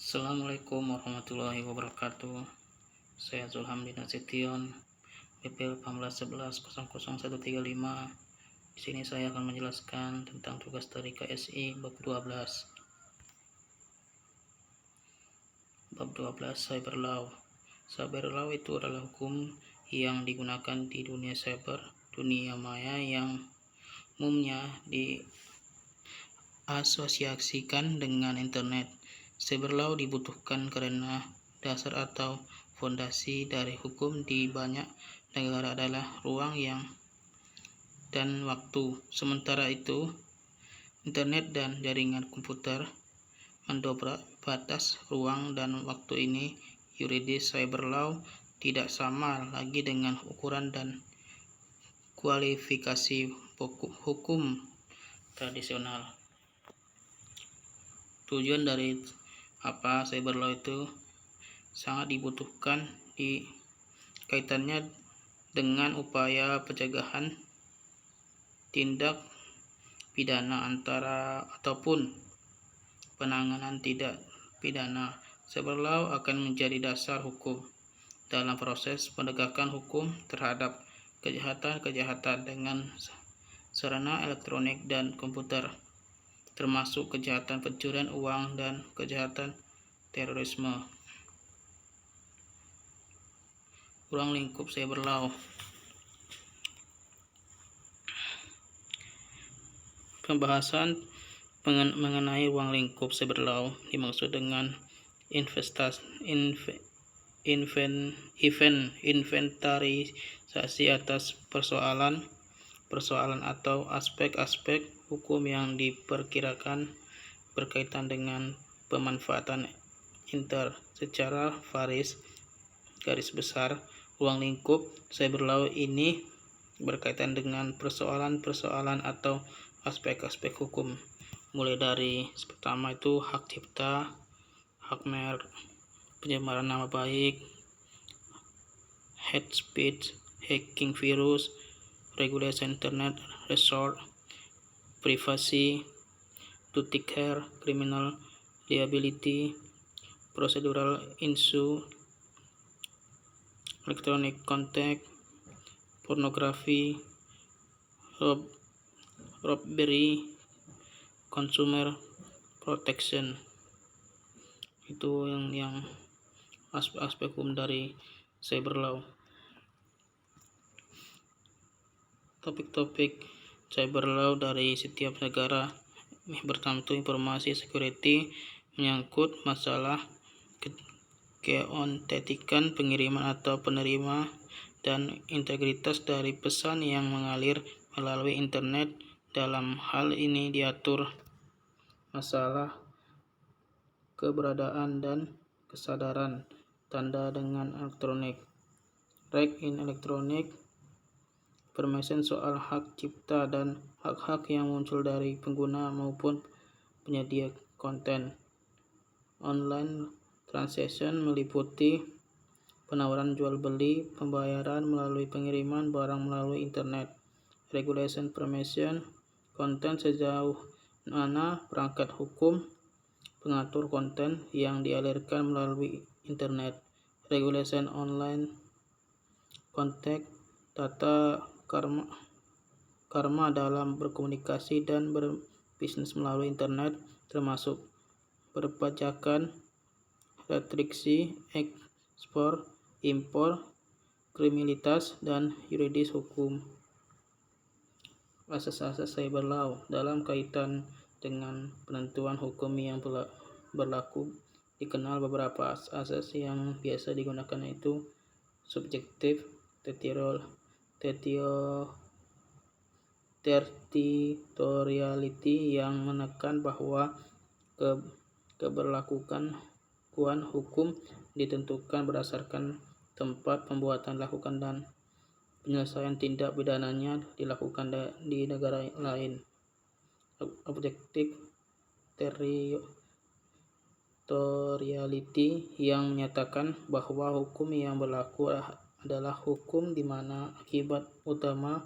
Assalamualaikum warahmatullahi wabarakatuh. Saya Zulham bin Nasution, BP 1811000135. Di sini saya akan menjelaskan tentang tugas dari KSI bab 12. Bab 12 Cyber Law. Cyber Law itu adalah hukum yang digunakan di dunia cyber, dunia maya yang umumnya diasosiasikan dengan internet. Cyber law dibutuhkan karena dasar atau fondasi dari hukum di banyak negara adalah ruang dan waktu. Sementara itu, internet dan jaringan komputer mendobrak batas ruang dan waktu ini. Yuridis cyber law tidak sama lagi dengan ukuran dan kualifikasi hukum tradisional. Tujuan dari cyber law itu sangat dibutuhkan di kaitannya dengan upaya pencegahan tindak pidana ataupun penanganan tidak pidana. Cyber law akan menjadi dasar hukum dalam proses penegakan hukum terhadap kejahatan dengan sarana elektronik dan komputer, termasuk kejahatan pencurian uang dan kejahatan terorisme. Ruang lingkup cyber law. Pembahasan mengenai ruang lingkup cyber law dimaksud dengan inventarisasi atas persoalan atau aspek-aspek hukum yang diperkirakan berkaitan dengan pemanfaatan secara garis besar. Ruang lingkup cyber law ini berkaitan dengan persoalan atau aspek-aspek hukum, mulai dari pertama itu hak cipta, hak merek, pencemaran nama baik, hate speech, hacking virus, regulation internet resource, privacy, duty care, criminal liability, procedural issue, electronic contact, pornografi, robbery, consumer protection. Itu yang aspek hukum dari cyber law. Topik-topik cyber law dari setiap negara. Pertama itu informasi security, menyangkut masalah keautentikan pengiriman atau penerima dan integritas dari pesan yang mengalir melalui internet. Dalam hal ini diatur masalah keberadaan dan kesadaran tanda dengan elektronik, right in electronic information soal hak cipta dan hak-hak yang muncul dari pengguna maupun penyedia konten. Online transaction meliputi penawaran jual beli, pembayaran melalui pengiriman barang melalui internet. Regulation information konten, sejauh mana perangkat hukum pengatur konten yang dialirkan melalui internet. Regulation online contact data karma dalam berkomunikasi dan berbisnis melalui internet, termasuk perpajakan, restriksi ekspor, impor, kriminalitas, dan yuridis hukum. Asas-asas cyber law dalam kaitan dengan penentuan hukum yang berlaku dikenal beberapa asas yang biasa digunakan, yaitu subjektif, territoriality yang menekan bahwa keberlakuan hukum ditentukan berdasarkan tempat pembuatan dilakukan dan penyelesaian tindak pidananya dilakukan di negara lain. Objektif territoriality yang menyatakan bahwa hukum yang berlaku adalah hukum di mana akibat utama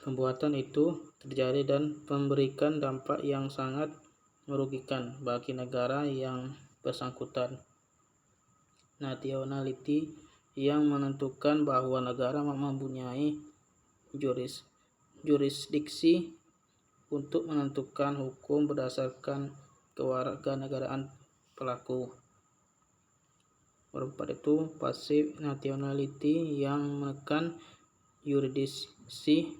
pembuatan itu terjadi dan memberikan dampak yang sangat merugikan bagi negara yang bersangkutan. Nationality yang menentukan bahwa negara mempunyai jurisdiksi untuk menentukan hukum berdasarkan kewarganegaraan pelaku. Berempat itu passive nationality yang menekan yurisdiksi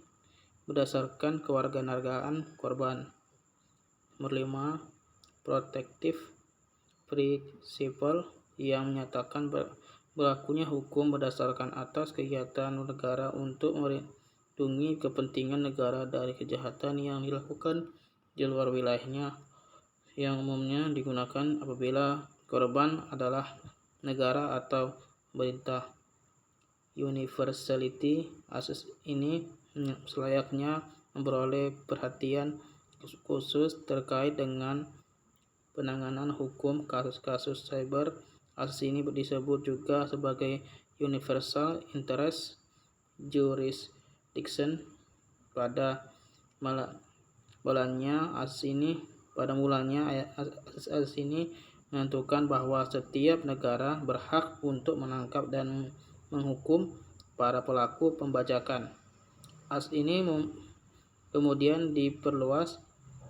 berdasarkan kewarganegaraan korban. Nomor 5, protective principle yang menyatakan berlakunya hukum berdasarkan atas kegiatan negara untuk melindungi kepentingan negara dari kejahatan yang dilakukan di luar wilayahnya, yang umumnya digunakan apabila korban adalah negara atau pemerintah. Universality asas ini selayaknya memperoleh perhatian khusus terkait dengan penanganan hukum kasus-kasus cyber. Asas ini disebut juga sebagai universal interest jurisdiction. Pada mulanya asas ini menentukan bahwa setiap negara berhak untuk menangkap dan menghukum para pelaku pembajakan. Asas ini kemudian diperluas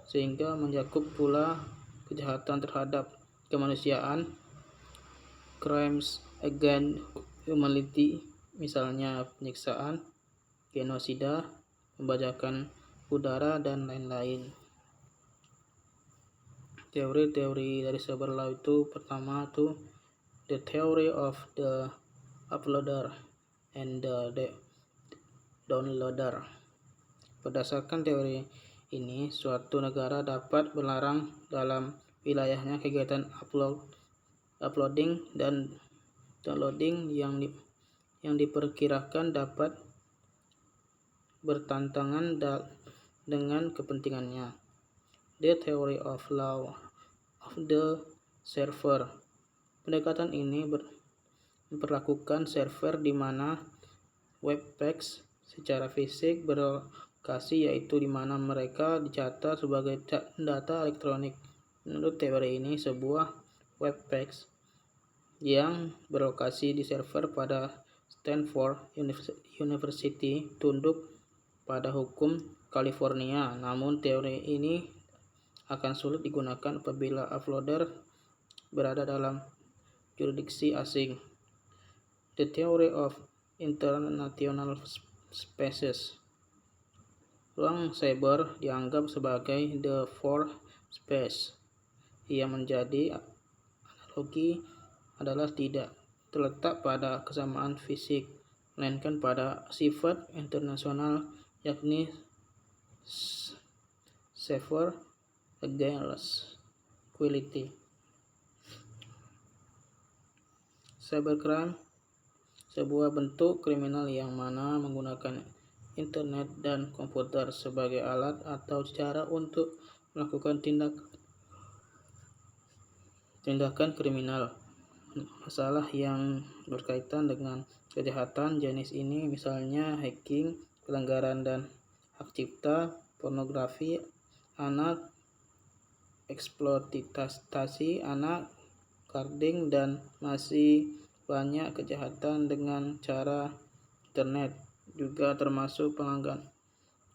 sehingga mencakup pula kejahatan terhadap kemanusiaan, crimes against humanity, misalnya penyiksaan, genosida, pembajakan udara, dan lain-lain. Teori-teori dari cyber law itu pertama itu the theory of the uploader and the downloader. Berdasarkan teori ini, suatu negara dapat melarang dalam wilayahnya kegiatan uploading dan downloading yang diperkirakan dapat bertentangan dengan kepentingannya. The theory of law of the server. Pendekatan ini memperlakukan server di mana web page secara fisik berlokasi, yaitu di mana mereka dicatat sebagai data elektronik. Menurut teori ini, sebuah web page yang berlokasi di server pada Stanford University tunduk pada hukum California. Namun teori ini akan sulit digunakan apabila uploader berada dalam jurisdiksi asing. The theory of international spaces. Ruang cyber dianggap sebagai the fourth space. Ia menjadi analogi adalah tidak terletak pada kesamaan fisik, melainkan pada sifat internasional, yakni safer against equality. Cybercrime, sebuah bentuk kriminal yang mana menggunakan internet dan komputer sebagai alat atau cara untuk melakukan tindakan kriminal. Masalah yang berkaitan dengan kejahatan jenis ini misalnya hacking, pelanggaran dan hak cipta, pornografi anak, eksploitasi anak, carding, dan masih banyak kejahatan dengan cara internet, juga termasuk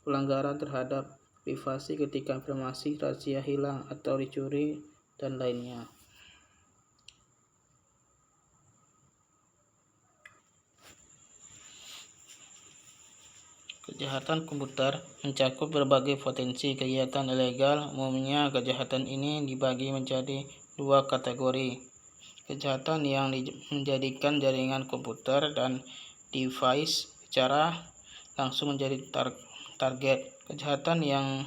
pelanggaran terhadap privasi ketika informasi rahasia hilang atau dicuri dan lainnya. Kejahatan komputer mencakup berbagai potensi kegiatan ilegal. Umumnya kejahatan ini dibagi menjadi dua kategori. Kejahatan yang menjadikan jaringan komputer dan device secara langsung menjadi target. Kejahatan yang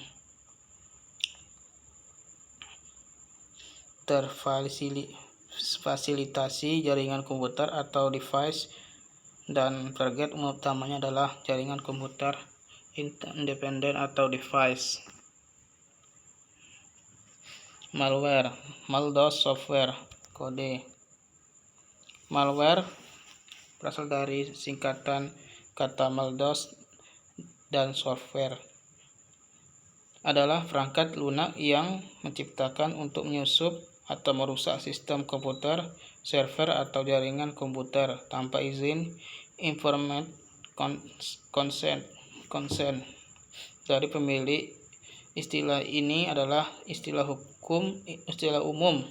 terfasilitasi jaringan komputer atau device, dan target utamanya adalah jaringan komputer independen atau device. Malware, maldos software, kode. Malware berasal dari singkatan kata maldos dan software. adalah perangkat lunak yang menciptakan untuk menyusup atau merusak sistem komputer, server, atau jaringan komputer tanpa izin informed consent dari pemilik. Istilah ini adalah istilah umum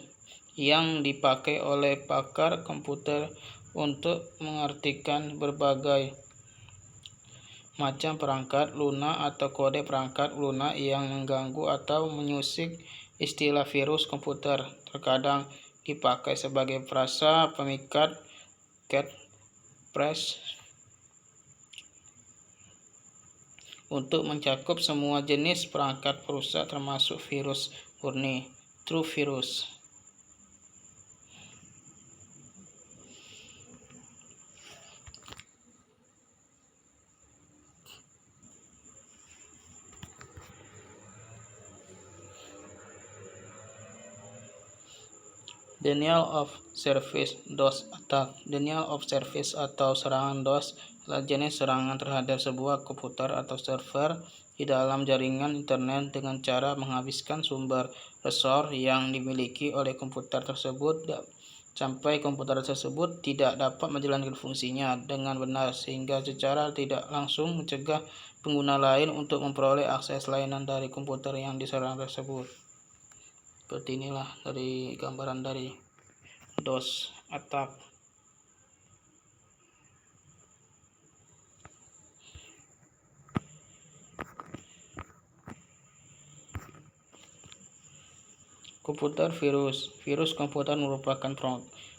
yang dipakai oleh pakar komputer untuk mengartikan berbagai macam perangkat lunak atau kode perangkat lunak yang mengganggu atau menyusik. Istilah virus komputer terkadang dipakai sebagai frasa pemikat catchphrase untuk mencakup semua jenis perangkat perusak termasuk virus murni, true virus. Denial of service DOS attack. Denial of service atau serangan DOS adalah jenis serangan terhadap sebuah komputer atau server di dalam jaringan internet dengan cara menghabiskan sumber resor yang dimiliki oleh komputer tersebut sampai komputer tersebut tidak dapat menjalankan fungsinya dengan benar, sehingga secara tidak langsung mencegah pengguna lain untuk memperoleh akses layanan dari komputer yang diserang tersebut. Seperti inilah dari gambaran dari DOS attack. Komputer virus. Virus komputer merupakan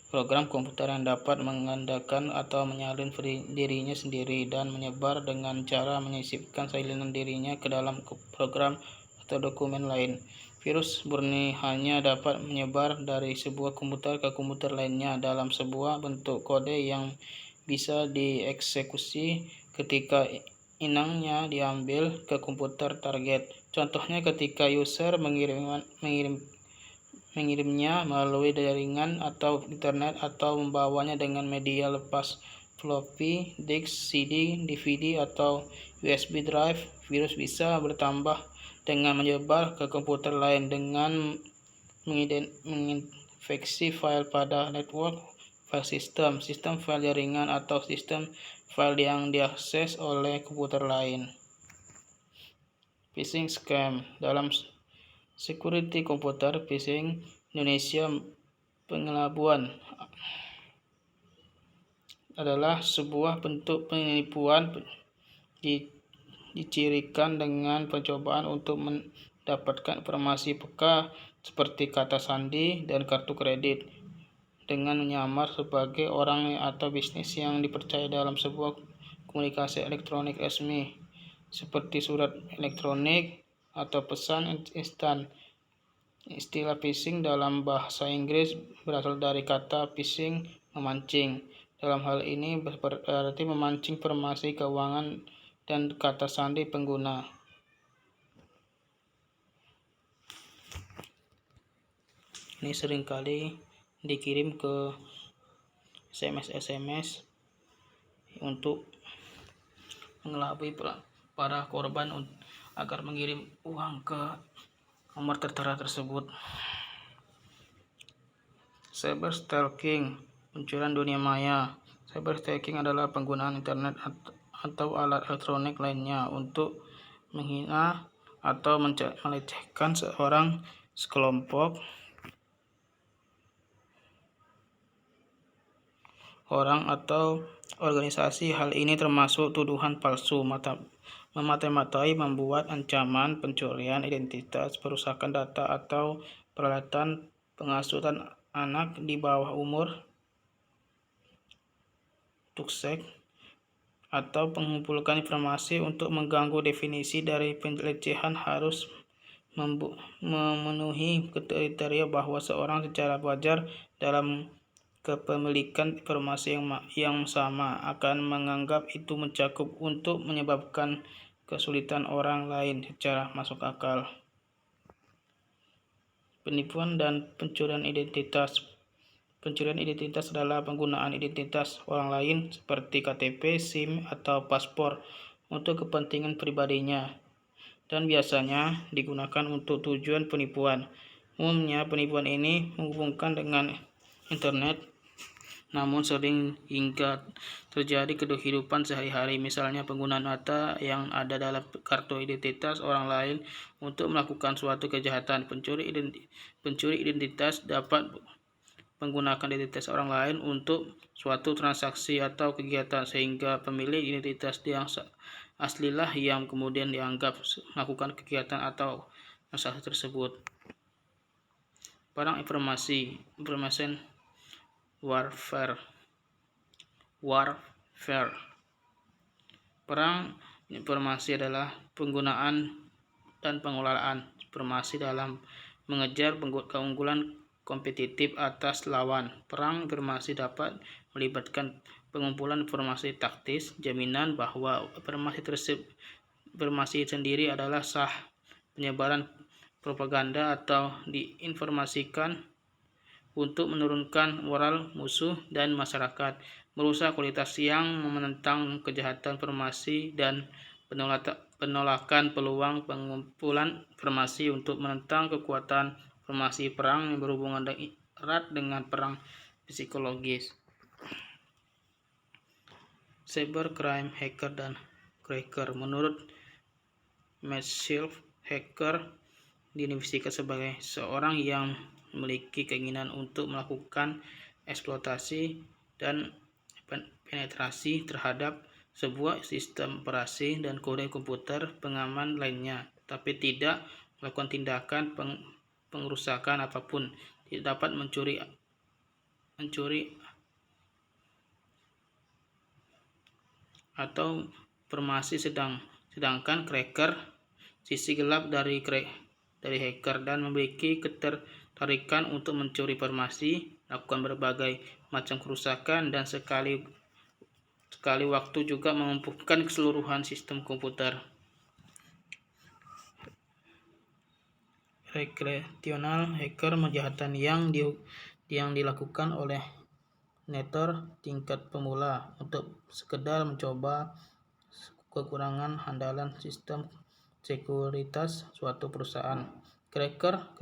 program komputer yang dapat mengandalkan atau menyalin dirinya sendiri dan menyebar dengan cara menyisipkan salinan dirinya ke dalam program atau dokumen lain. Virus murni hanya dapat menyebar dari sebuah komputer ke komputer lainnya dalam sebuah bentuk kode yang bisa dieksekusi ketika inangnya diambil ke komputer target. Contohnya ketika user mengirimnya melalui jaringan atau internet atau membawanya dengan media lepas floppy disk, CD, DVD, atau USB drive. Virus bisa bertambah dengan menyebar ke komputer lain dengan menginfeksi file pada network file system, sistem file jaringan, atau sistem file yang diakses oleh komputer lain. Phishing scam. Dalam security komputer, phishing Indonesia pengelabuan adalah sebuah bentuk penipuan dicirikan dengan percobaan untuk mendapatkan informasi peka seperti kata sandi dan kartu kredit dengan menyamar sebagai orang atau bisnis yang dipercaya dalam sebuah komunikasi elektronik resmi seperti surat elektronik atau pesan instan. Istilah phishing dalam bahasa Inggris berasal dari kata phishing, memancing. Dalam hal ini berarti memancing informasi keuangan dan kata sandi pengguna. Ini seringkali dikirim ke SMS untuk mengelabui para korban agar mengirim uang ke nomor tertera tersebut. Cyber stalking, pencurian dunia maya. Cyber stalking adalah penggunaan internet atau alat elektronik lainnya untuk menghina atau melecehkan seorang, sekelompok orang, atau organisasi. Hal ini termasuk tuduhan palsu, memata-matai, membuat ancaman, pencurian identitas, perusakan data, atau peralatan pengasuhan anak di bawah umur, tuksek, atau mengumpulkan informasi untuk mengganggu. Definisi dari pelecehan harus memenuhi kriteria bahwa seorang secara wajar dalam kepemilikan informasi yang sama akan menganggap itu mencakup untuk menyebabkan kesulitan orang lain secara masuk akal. Penipuan dan pencurian identitas. Pencurian identitas adalah penggunaan identitas orang lain seperti KTP, SIM, atau paspor untuk kepentingan pribadinya. dan biasanya digunakan untuk tujuan penipuan. Umumnya penipuan ini menghubungkan dengan internet, namun sering hingga terjadi ke kehidupan sehari-hari, misalnya penggunaan data yang ada dalam kartu identitas orang lain untuk melakukan suatu kejahatan. Pencuri identitas dapat menggunakan identitas orang lain untuk suatu transaksi atau kegiatan, sehingga pemilik identitas yang aslilah yang kemudian dianggap melakukan kegiatan atau transaksi tersebut. Perang informasi, information warfare. Perang informasi adalah penggunaan dan pengelolaan informasi dalam mengejar keunggulan kompetitif atas lawan. Perang informasi dapat melibatkan pengumpulan informasi taktis, jaminan bahwa informasi sendiri adalah sah, penyebaran propaganda atau diinformasikan untuk menurunkan moral musuh dan masyarakat, merusak kualitas yang menentang kejahatan informasi, dan penolakan peluang pengumpulan informasi untuk menentang kekuatan informasi. Perang yang berhubungan erat dengan perang psikologis. Cybercrime, hacker dan cracker. Menurut Michelle, hacker didefinisikan sebagai seorang yang memiliki keinginan untuk melakukan eksploitasi dan penetrasi terhadap sebuah sistem operasi dan kode komputer pengaman lainnya, tapi tidak melakukan tindakan pengerusakan apapun. Tidak dapat mencuri atau informasi. Sedangkan cracker sisi gelap dari hacker dan memiliki ketertarikan untuk mencuri informasi, melakukan berbagai macam kerusakan, dan sekali waktu juga melumpuhkan keseluruhan sistem komputer. Recreational hacker, kejahatan yang dilakukan oleh netter tingkat pemula untuk sekedar mencoba kekurangan andalan sistem sekuritas suatu perusahaan. Cracker,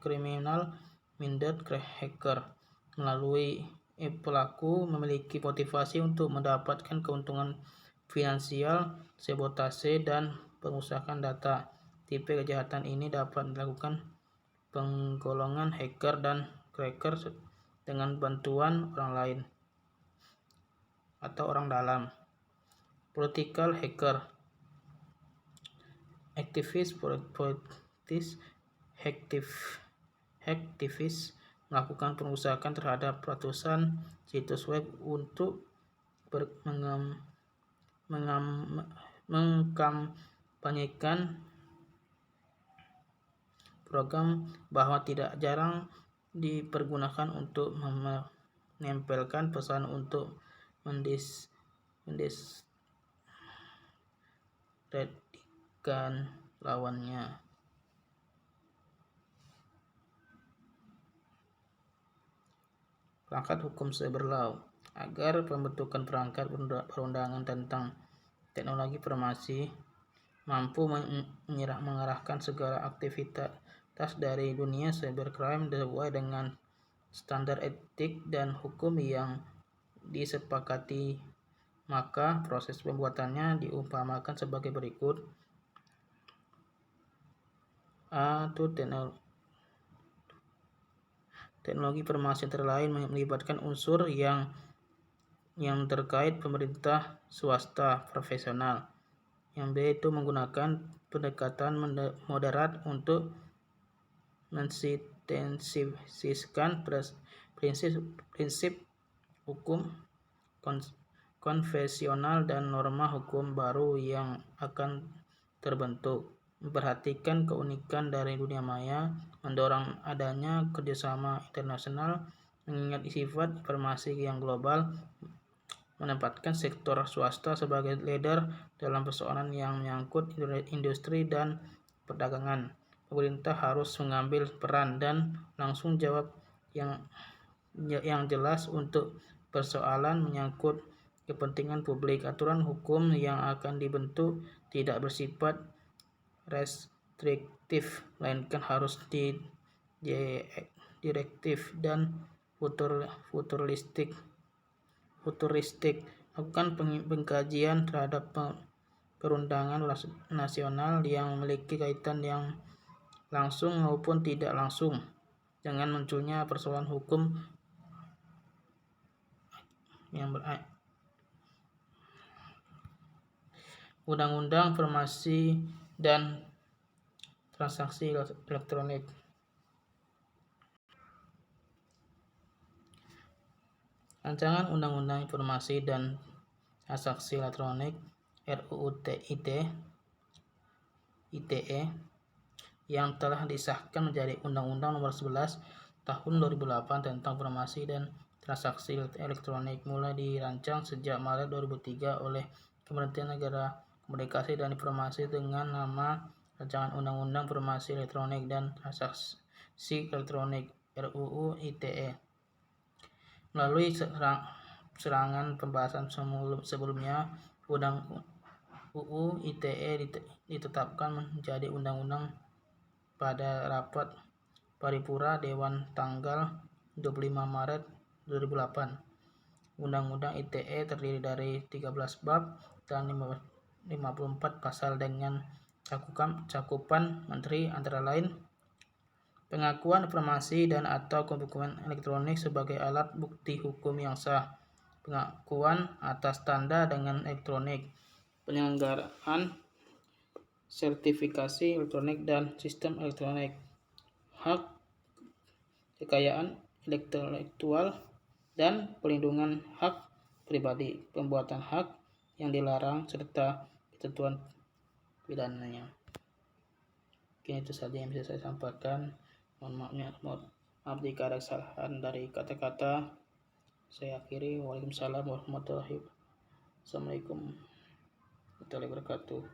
criminal minded hacker, melalui pelaku memiliki motivasi untuk mendapatkan keuntungan finansial, sabotase, dan pengusahaan data. Tipe kejahatan ini dapat dilakukan penggolongan hacker dan cracker dengan bantuan orang lain atau orang dalam. Political hacker, aktivis melakukan pengusahaan terhadap ratusan situs web untuk mengkampanyekan program bahwa tidak jarang dipergunakan untuk menempelkan pesan untuk mendiskreditkan lawannya. Perangkat hukum cyber law. Agar pembentukan perangkat perundangan tentang teknologi informasi mampu mengarahkan segala aktivitas dari dunia cybercrime sesuai dengan standar etik dan hukum yang disepakati, maka proses pembuatannya diumpamakan sebagai berikut. Teknologi informasi antara lain melibatkan unsur yang terkait pemerintah, swasta, profesional. Yang B itu menggunakan pendekatan moderat untuk mensintetiskan prinsip hukum konvensional dan norma hukum baru yang akan terbentuk, memperhatikan keunikan dari dunia maya, mendorong adanya kerjasama internasional, mengingat sifat informasi yang global, menempatkan sektor swasta sebagai leader dalam persoalan yang menyangkut industri dan perdagangan. Pemerintah harus mengambil peran dan langsung jawab yang jelas untuk persoalan menyangkut kepentingan publik. Aturan hukum yang akan dibentuk tidak bersifat restriktif, melainkan harus direktif dan futuristik. Lakukan pengkajian terhadap perundangan nasional yang memiliki kaitan yang langsung maupun tidak langsung dengan munculnya persoalan hukum yang Undang-Undang Informasi dan Transaksi Elektronik. Rancangan Undang-Undang Informasi dan Transaksi Elektronik (RUU ITE) yang telah disahkan menjadi Undang-Undang Nomor 11 Tahun 2008 tentang Informasi dan Transaksi Elektronik mulai dirancang sejak Maret 2003 oleh Kementerian Negara Komunikasi dan Informasi dengan nama Rancangan Undang-Undang Informasi Elektronik dan Transaksi Elektronik (RUU ITE). Melalui serangan pembahasan sebelumnya, UU ITE ditetapkan menjadi undang-undang pada rapat paripurna Dewan tanggal 25 Maret 2008. Undang-Undang ITE terdiri dari 13 bab dan 54 pasal dengan cakupan menteri antara lain pengakuan informasi dan atau dokumen elektronik sebagai alat bukti hukum yang sah, pengakuan atas tanda dengan elektronik, penyelenggaraan sertifikasi elektronik dan sistem elektronik, hak kekayaan intelektual dan pelindungan hak pribadi, pembuatan hak yang dilarang serta ketentuan pidananya. Mungkin itu saja yang bisa saya sampaikan. Mohon maaf jika ada kesalahan dari kata-kata. Saya akhiri. Waalaikumsalam warahmatullahi wabarakatuh.